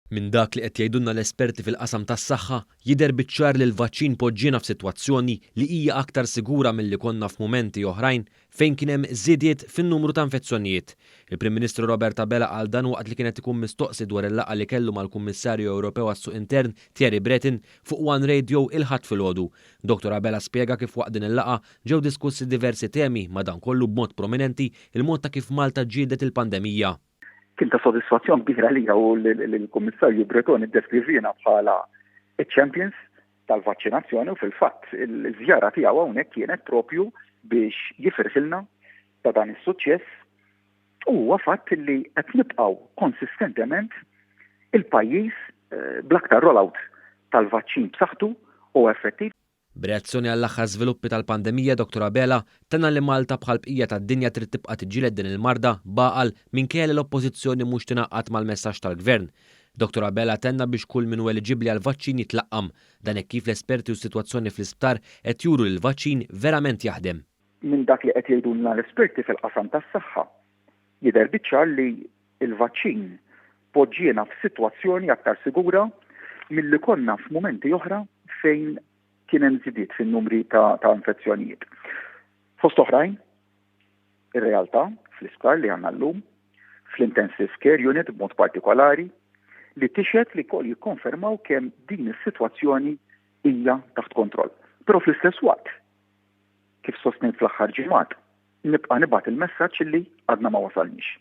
Minn dak li qed jgħidulna l-esperti fil-qasam tas-saħħa jidher biċ-ċar li l-vaċċin poġġiena f'sitwazzjoni li hija aktar sigura milli konna f'mumenti oħrajn fejn kien hemm żiediet fin-numru ta' infezzjonijiet. Il-Prim Ministru Robert Abela qal dan waqt li kienet ikun mistoqsi dwar il-laqgħa li kellu mal-Kummissarju Ewropew għas-Suq Intern Thierry Breton fuq One Radio il-ħadd filgħodu. Dr. Abela spjega kif waqt din il-laqgħa ġew diskussi diversi temi madankollu b'mod prominenti il-mod ta' kif Malta ġiedet il-pandemija. Kien ta' sodisfazzjon kbira lija u l-Kummissarju Breton iddeskrivina bħala champions tal-vaċċinazzjoni u fil-fatt il-żjara tiegħu hawnhekk kienet propju biex jifirħilna ta' dan is-suċċess u huwa fatt li qed nibqgħu konsistentement il-pajjiż bl-aktar rollout tal-vaċċin b'saħħtu u effettiv. B'reazzjoni għall-aħħar żviluppi tal-pandemija, Dr. Abela tenna li Malta bħal bqija tad-dinja trid tibqa' tiġġieled din il-marda baqal minkejja l-oppożizzjoni mhux tingħaqad mal-messaġġ tal-Gvern. Dr. Abela tenna biex kull min hu eliġibbli għal vaċċin jitlaqqam dan hekk kif l-esperti u s-sitwazzjoni fl-isptar qed juru li l-vaċċin verament jaħdem. Minn dak li qed jgħidulna l-esperti fil-qasam tas-saħħa jidher biċ-ċar li l-vaċċin poġġiena f'sitwazzjoni aktar sigura milli konna f'mumenti oħra fejn kien hemm żidiet fin-numri ta' infezzjonijiet. Fost oħrajn, ir-realtà fl-isptar li għandna llum, fl-intensive care unit b'mod partikolari, li tixhed li wkoll jikkonfermaw kemm din is-sitwazzjoni hija taħt kontroll. Però fl-istess waqt, kif sostnejt fl-aħħar ġimgħat, nibqa' nibgħat il-messaġġ li għadna ma wasalniex.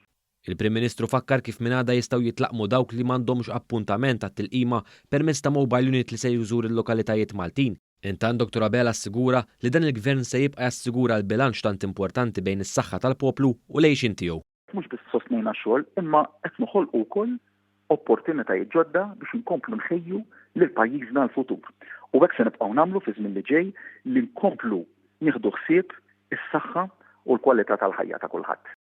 Il-Prim Ministru fakkar kif minn għada jistgħu jitlaqmu dawk li m'għandhomx appuntament għat-tilqima permezz ta' mobile unit li se jużur il-lokalitajiet Maltin. Intant Dr. Abela assigura li dan il-Gvern se jibqa' jassigura l-bilanċ tant importanti bejn is-saħħa tal-poplu u l-għejxin tiegħu. Mhux biss sostnejna xogħol, imma qed noħolqu wkoll opportunitajiet ġodda biex inkomplu nħejju lil pajjiżna l-futur. U hekk se nibqgħu nagħmlu fi żmien li ġej li nkomplu nieħdu ħsieb is-saħħa u l-kwalità tal-ħajja ta' kulħadd.